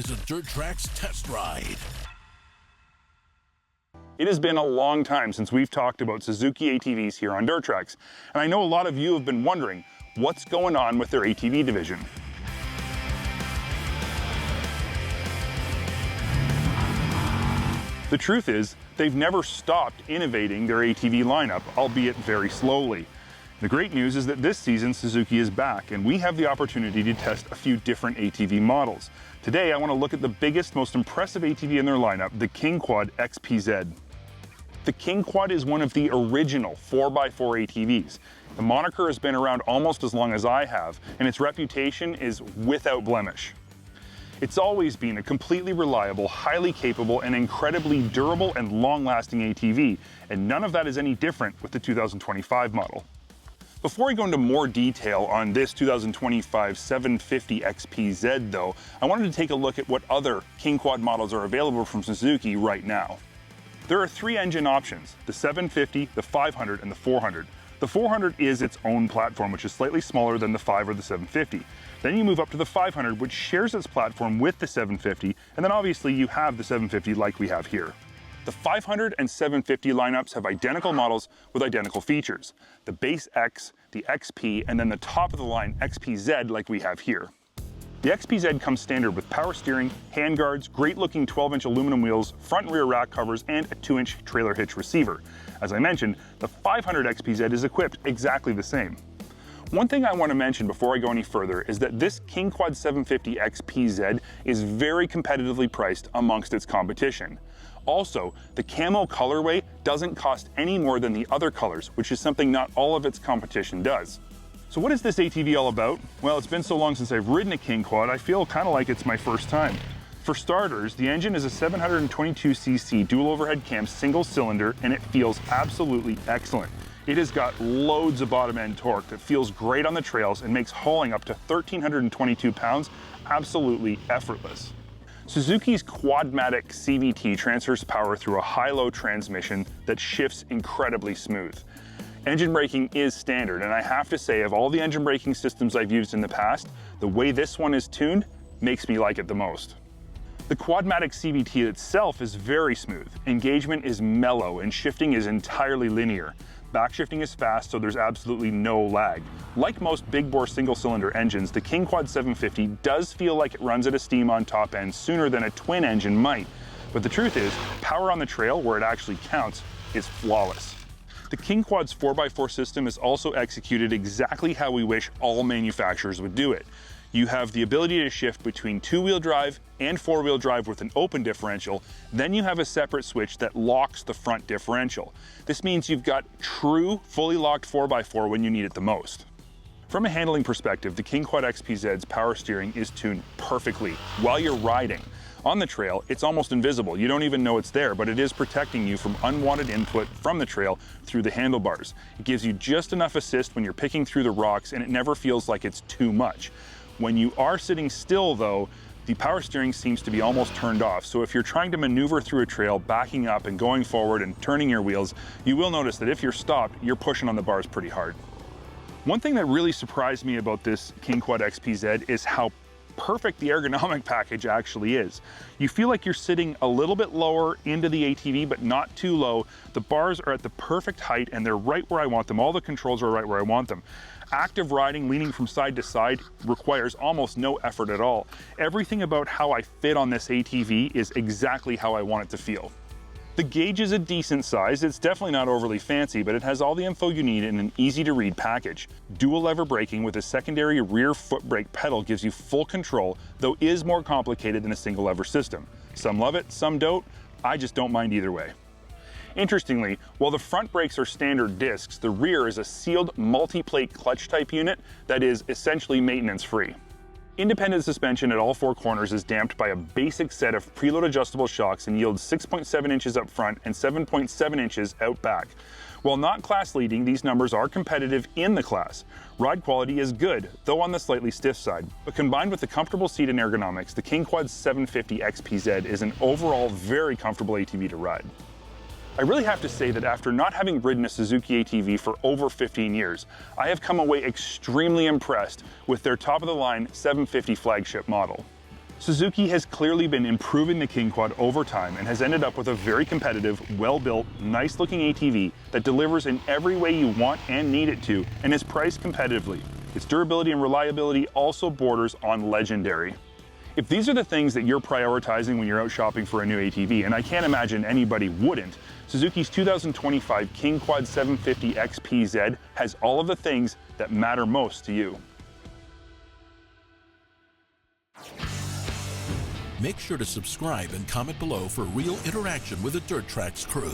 is a DIRTTRAX test ride. It has been a long time since we've talked about Suzuki ATVs here on DIRTTRAX, and I know a lot of you have been wondering what's going on with their ATV division. The truth is, they've never stopped innovating their ATV lineup, albeit very slowly. The great news is that this season Suzuki is back, and we have the opportunity to test a few different ATV models. Today I want to look at the biggest, most impressive ATV in their lineup, the KingQuad XPZ. The KingQuad is one of the original 4x4 ATVs. The moniker has been around almost as long as I have, and its reputation is without blemish. It's always been a completely reliable, highly capable, and incredibly durable and long-lasting ATV, and none of that is any different with the 2025 model. Before I go into more detail on this 2025 750 XPZ though, I wanted to take a look at what other KingQuad models are available from Suzuki right now. There are three engine options, the 750, the 500, and the 400. The 400 is its own platform, which is slightly smaller than the 5 or the 750. Then you move up to the 500, which shares its platform with the 750, and then obviously you have the 750 like we have here. The 500 and 750 lineups have identical models with identical features. The base X, the XP, and then the top of the line XPZ like we have here. The XPZ comes standard with power steering, handguards, great looking 12-inch aluminum wheels, front and rear rack covers, and a 2-inch trailer hitch receiver. As I mentioned, the 500 XPZ is equipped exactly the same. One thing I want to mention before I go any further is that this KingQuad 750 XPZ is very competitively priced amongst its competition. Also, the camo colorway doesn't cost any more than the other colors, which is something not all of its competition does. So what is this ATV all about? Well, it's been so long since I've ridden a KingQuad, I feel kind of like it's my first time. For starters, the engine is a 722cc dual overhead cam single cylinder, and it feels absolutely excellent. It has got loads of bottom end torque that feels great on the trails and makes hauling up to 1,322 pounds absolutely effortless. Suzuki's Quadmatic CVT transfers power through a high-low transmission that shifts incredibly smooth. Engine braking is standard, and I have to say, of all the engine braking systems I've used in the past, the way this one is tuned makes me like it the most. The Quadmatic CVT itself is very smooth. Engagement is mellow, and shifting is entirely linear. Backshifting is fast, so there's absolutely no lag. Like most big-bore single-cylinder engines, the KingQuad 750 does feel like it runs at a steam on top end sooner than a twin engine might. But the truth is, power on the trail, where it actually counts, is flawless. The KingQuad's 4x4 system is also executed exactly how we wish all manufacturers would do it. You have the ability to shift between two-wheel drive and four-wheel drive with an open differential, then you have a separate switch that locks the front differential. This means you've got true, fully locked 4x4 when you need it the most. From a handling perspective, the KingQuad XPZ's power steering is tuned perfectly while you're riding. On the trail, it's almost invisible. You don't even know it's there, but it is protecting you from unwanted input from the trail through the handlebars. It gives you just enough assist when you're picking through the rocks, and it never feels like it's too much. When you are sitting still though, the power steering seems to be almost turned off, so if you're trying to maneuver through a trail, backing up and going forward and turning your wheels, you will notice that if you're stopped, you're pushing on the bars pretty hard. One thing that really surprised me about this KingQuad XPZ is how perfect the ergonomic package actually is. You feel like you're sitting a little bit lower into the ATV, but not too low. The bars are at the perfect height and they're right where I want them. All the controls are right where I want them. Active riding, leaning from side to side, requires almost no effort at all. Everything about how I fit on this ATV is exactly how I want it to feel. The gauge is a decent size. It's definitely not overly fancy, but it has all the info you need in an easy to read package. Dual lever braking with a secondary rear foot brake pedal gives you full control, though is more complicated than a single lever system. Some love it, some don't. I just don't mind either way. Interestingly, while the front brakes are standard discs, the rear is a sealed multi-plate clutch type unit that is essentially maintenance free. Independent suspension at all four corners is damped by a basic set of preload adjustable shocks and yields 6.7 inches up front and 7.7 inches out back. While not class leading, these numbers are competitive in the class. Ride quality is good, though on the slightly stiff side. But combined with the comfortable seat and ergonomics, the KingQuad 750 XPZ is an overall very comfortable ATV to ride. I really have to say that after not having ridden a Suzuki ATV for over 15 years, I have come away extremely impressed with their top-of-the-line 750 flagship model. Suzuki has clearly been improving the KingQuad over time and has ended up with a very competitive, well-built, nice-looking ATV that delivers in every way you want and need it to, and is priced competitively. Its durability and reliability also borders on legendary. If these are the things that you're prioritizing when you're out shopping for a new ATV, and I can't imagine anybody wouldn't, Suzuki's 2025 KingQuad 750 XPZ has all of the things that matter most to you. Make sure to subscribe and comment below for real interaction with the Dirt Trax crew.